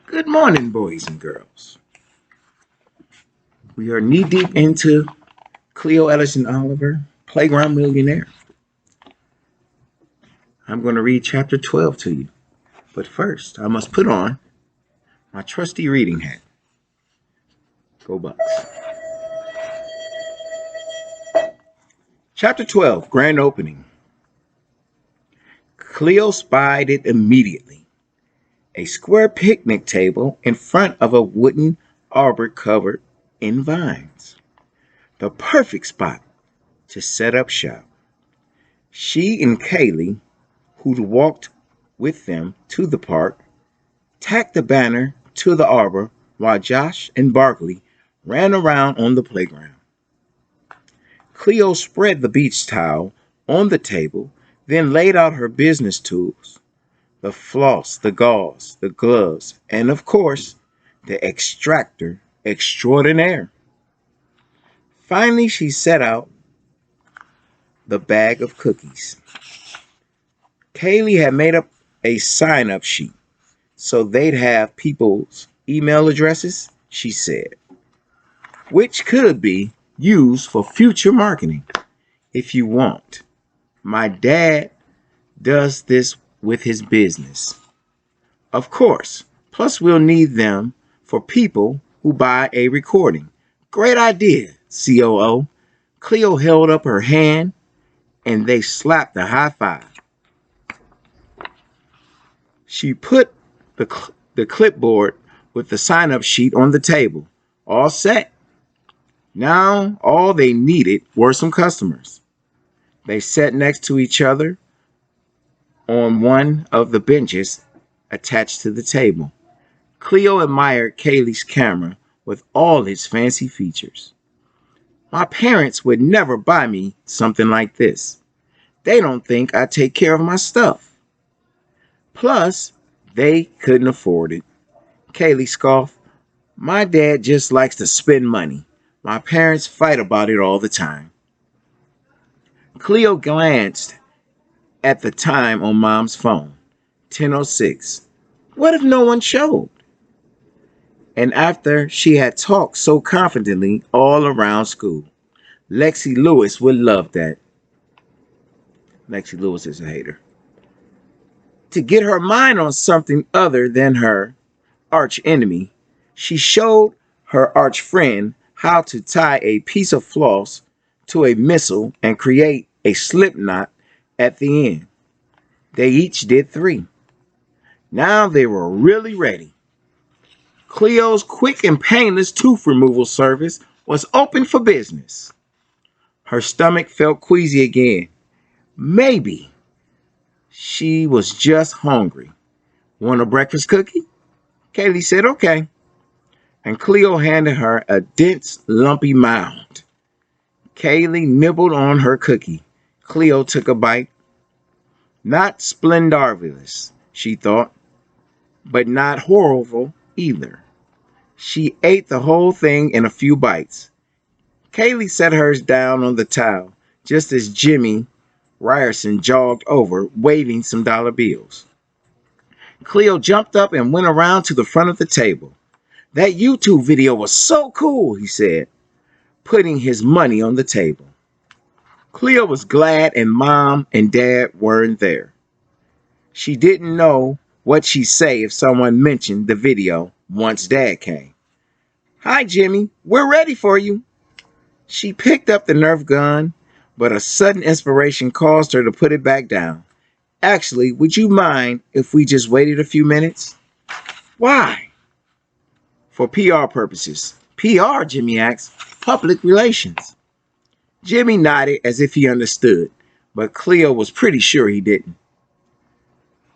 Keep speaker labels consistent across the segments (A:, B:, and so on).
A: Good morning, boys and girls. We are knee deep into Cleo Edison Oliver, Playground Millionaire. I'm going to read chapter 12 to you. But first, I must put on my trusty reading hat. Go Bucks. Chapter 12, Grand Opening. Cleo spied it immediately. A square picnic table in front of a wooden arbor covered in vines. The perfect spot to set up shop. She and Kaylee, who'd walked with them to the park, tacked the banner to the arbor while Josh and Barkley ran around on the playground. Cleo spread the beach towel on the table, then laid out her business tools, the floss, the gauze, the gloves, and of course, the extractor extraordinaire. Finally, she set out the bag of cookies. Kaylee had made up a sign-up sheet so they'd have people's email addresses, she said, which could be used for future marketing if you want. My dad does this with his business. Of course, plus we'll need them for people who buy a recording. Great idea, COO. Cleo held up her hand and they slapped a high five. She put the clipboard with the sign-up sheet on the table. All set. Now all they needed were some customers. They sat next to each other on one of the benches attached to the table. Cleo admired Kaylee's camera with all its fancy features. My parents would never buy me something like this. They don't think I take care of my stuff. Plus, they couldn't afford it. Kaylee scoffed. My dad just likes to spend money. My parents fight about it all the time. Cleo glanced at the time on Mom's phone. 10:06. What if no one showed? And after she had talked so confidently all around school, Lexi Lewis would love that. Lexi Lewis is a hater. To get her mind on something other than her arch enemy, she showed her arch friend how to tie a piece of floss to a missile and create a slip knot at the end. They each did 3. Now they were really ready. Cleo's quick and painless tooth removal service was open for business. Her stomach felt queasy again. Maybe she was just hungry. Want a breakfast cookie? Kaylee said, okay. And Cleo handed her a dense, lumpy mound. Kaylee nibbled on her cookie. Cleo took a bite. Not splendorous, she thought, but not horrible either. She ate the whole thing in a few bites. Kaylee set hers down on the towel just as Jimmy Ryerson jogged over, waving some dollar bills. Cleo jumped up and went around to the front of the table. That YouTube video was so cool, he said, putting his money on the table. Cleo was glad and Mom and Dad weren't there. She didn't know what she'd say if someone mentioned the video once Dad came. Hi, Jimmy. We're ready for you. She picked up the Nerf gun, but a sudden inspiration caused her to put it back down. Actually, would you mind if we just waited a few minutes? Why? For PR purposes. PR, Jimmy asked. Public relations. Jimmy nodded as if he understood, but Cleo was pretty sure he didn't.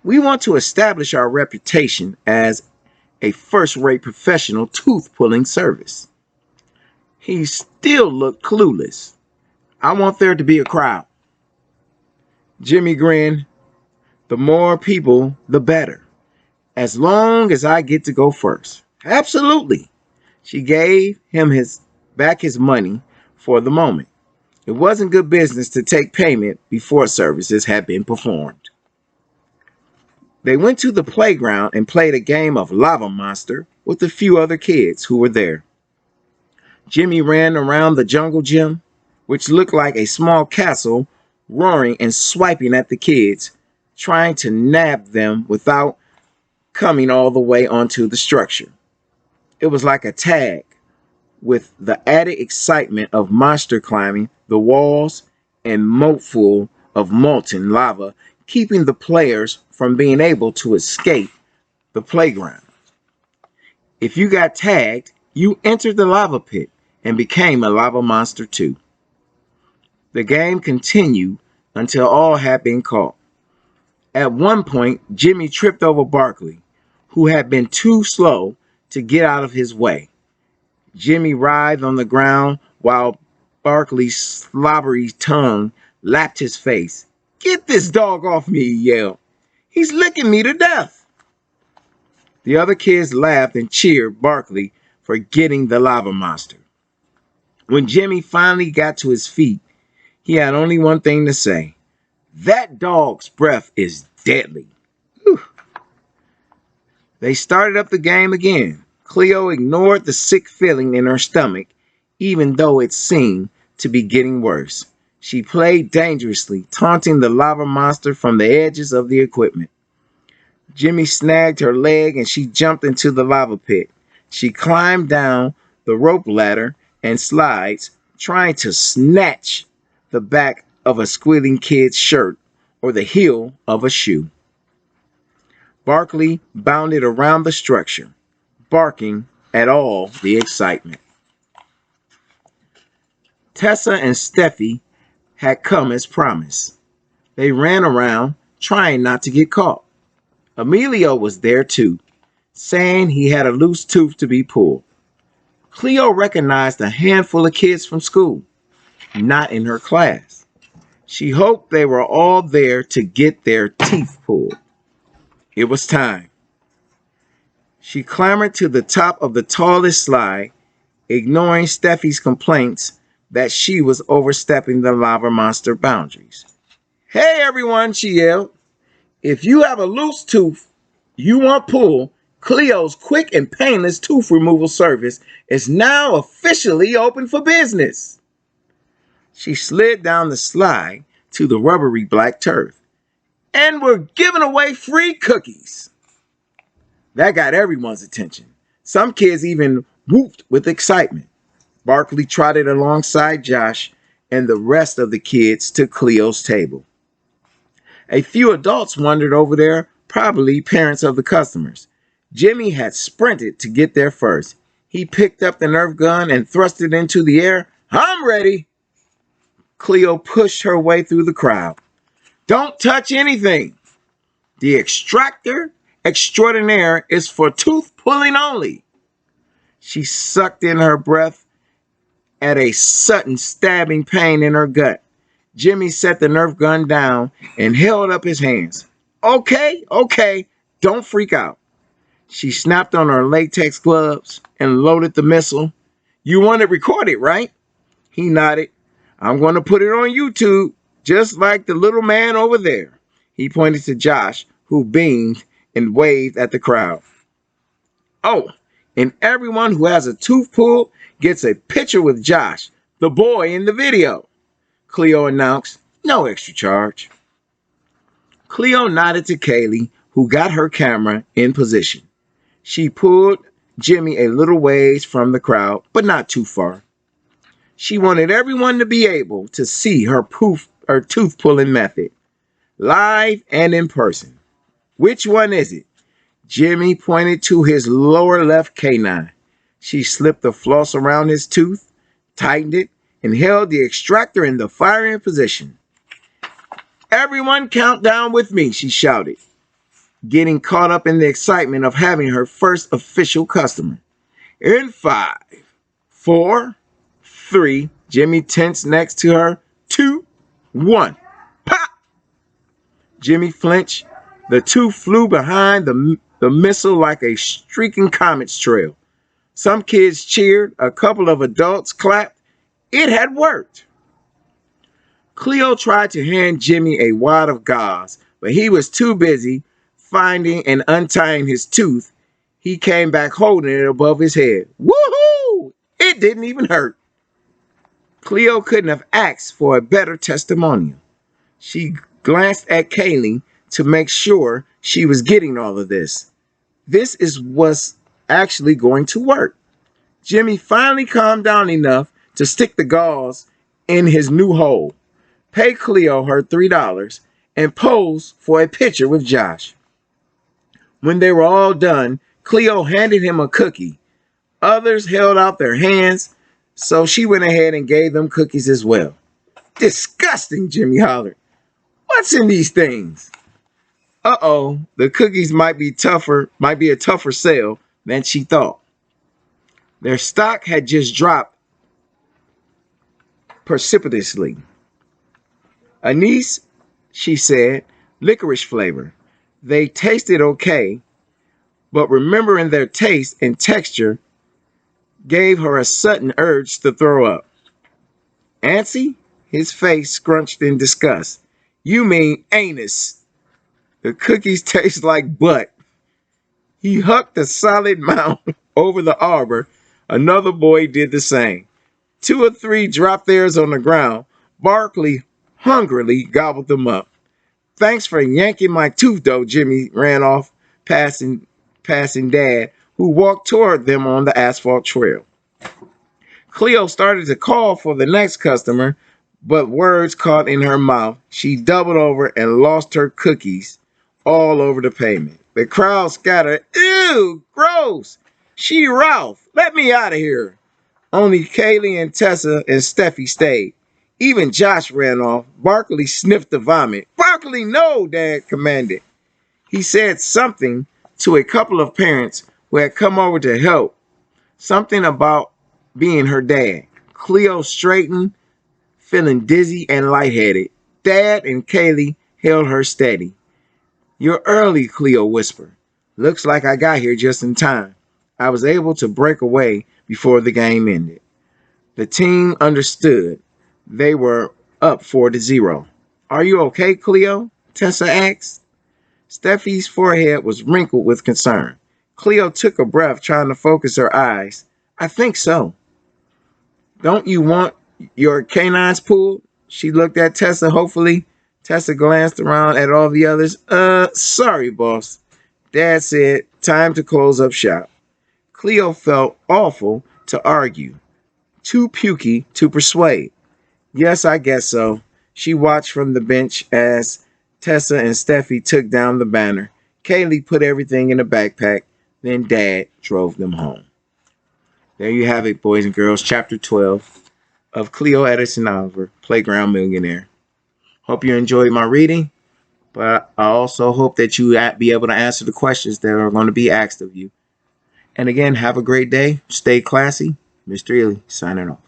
A: We want to establish our reputation as a first-rate professional tooth-pulling service. He still looked clueless. I want there to be a crowd. Jimmy grinned. The more people, the better. As long as I get to go first. Absolutely. She gave him his money for the moment. It wasn't good business to take payment before services had been performed. They went to the playground and played a game of Lava Monster with a few other kids who were there. Jimmy ran around the jungle gym, which looked like a small castle, roaring and swiping at the kids, trying to nab them without coming all the way onto the structure. It was like a tag, with the added excitement of monster climbing the walls and moat full of molten lava, keeping the players from being able to escape the playground. If you got tagged, you entered the lava pit and became a lava monster too. The game continued until all had been caught. At one point, Jimmy tripped over Barkley, who had been too slow to get out of his way. Jimmy writhed on the ground while Barkley's slobbery tongue lapped his face. "Get this dog off me," he yelled. "He's licking me to death." The other kids laughed and cheered Barkley for getting the lava monster. When Jimmy finally got to his feet, he had only one thing to say: "That dog's breath is deadly." Whew. They started up the game again. Cleo ignored the sick feeling in her stomach, even though it seemed to be getting worse. She played dangerously, taunting the lava monster from the edges of the equipment. Jimmy snagged her leg and she jumped into the lava pit. She climbed down the rope ladder and slides, trying to snatch the back of a squealing kid's shirt or the heel of a shoe. Barkley bounded around the structure, barking at all the excitement. Tessa and Steffi had come as promised. They ran around, trying not to get caught. Emilio was there too, saying he had a loose tooth to be pulled. Cleo recognized a handful of kids from school, not in her class. She hoped they were all there to get their teeth pulled. It was time. She clambered to the top of the tallest slide, ignoring Steffi's complaints that she was overstepping the lava monster boundaries. "Hey everyone," she yelled. "If you have a loose tooth you want pulled, Cleo's quick and painless tooth removal service is now officially open for business." She slid down the slide to the rubbery black turf. "And we're giving away free cookies." That got everyone's attention. Some kids even whooped with excitement. Barkley trotted alongside Josh, and the rest of the kids to Cleo's table. A few adults wandered over there, probably parents of the customers. Jimmy had sprinted to get there first. He picked up the Nerf gun and thrust it into the air. "I'm ready." Cleo pushed her way through the crowd. "Don't touch anything. The extractor extraordinaire is for tooth pulling only." She sucked in her breath at a sudden stabbing pain in her gut. Jimmy set the Nerf gun down and held up his hands. Okay, don't freak out." She snapped on her latex gloves and loaded the missile. "You want it recorded, right?" He nodded. "I'm going to put it on YouTube, just like the little man over there." He pointed to Josh, who beamed and waved at the crowd. "Oh, and everyone who has a tooth pulled gets a picture with Josh, the boy in the video," Cleo announced. "No extra charge." Cleo nodded to Kaylee, who got her camera in position. She pulled Jimmy a little ways from the crowd, but not too far. She wanted everyone to be able to see her tooth pulling method, live and in person. "Which one is it?" Jimmy pointed to his lower left canine. She slipped the floss around his tooth, tightened it, and held the extractor in the firing position. "Everyone count down with me," she shouted, getting caught up in the excitement of having her first official customer. "In 5, 4, 3, Jimmy tensed next to her, 2, 1, pop! Jimmy flinched. The tooth flew behind the missile like a streaking comet's trail. Some kids cheered. A couple of adults clapped. It had worked. Cleo tried to hand Jimmy a wad of gauze, but he was too busy finding and untying his tooth, he came back holding it above his head. Woohoo! It didn't even hurt. Cleo couldn't have asked for a better testimonial. She glanced at Kaylee to make sure she was getting all of this. This is what's actually going to work. Jimmy finally calmed down enough to stick the gauze in his new hole, pay Cleo her $3, and pose for a picture with Josh. When they were all done, Cleo handed him a cookie. Others held out their hands, so she went ahead and gave them cookies as well. Disgusting, Jimmy hollered. What's in these things? Uh-oh, the cookies might be a tougher sale than she thought. Their stock had just dropped precipitously. Anise, she said, licorice flavor. They tasted okay, but remembering their taste and texture gave her a sudden urge to throw up. Antsy, his face scrunched in disgust. You mean anus. The cookies taste like butt. He hucked a solid mound over the arbor. Another boy did the same. 2 or 3 dropped theirs on the ground. Barkley hungrily gobbled them up. Thanks for yanking my tooth, though, Jimmy ran off, passing Dad, who walked toward them on the asphalt trail. Cleo started to call for the next customer, but words caught in her mouth. She doubled over and lost her cookies all over the pavement. The crowd scattered. Ew, gross. She Ralph. Let me out of here. Only Kaylee and Tessa and Steffi stayed. Even Josh ran off. Barkley sniffed the vomit. Barkley, no, Dad commanded. He said something to a couple of parents who had come over to help. Something about being her dad. Cleo straightened, feeling dizzy and lightheaded. Dad and Kaylee held her steady. You're early, Cleo whispered. Looks like I got here just in time. I was able to break away before the game ended. The team understood. They were up 4-0. Are you okay, Cleo? Tessa asked. Steffi's forehead was wrinkled with concern. Cleo took a breath, trying to focus her eyes. I think so. Don't you want your canines pulled? She looked at Tessa hopefully. Tessa glanced around at all the others. Sorry, boss. Dad said, time to close up shop. Cleo felt awful to argue. Too pukey to persuade. Yes, I guess so. She watched from the bench as Tessa and Steffi took down the banner. Kaylee put everything in a backpack. Then Dad drove them home. There you have it, boys and girls. Chapter 12 of Cleo Edison Oliver, Playground Millionaire. Hope you enjoyed my reading, but I also hope that you be able to answer the questions that are going to be asked of you. And again, have a great day. Stay classy. Mr. Ealy, signing off.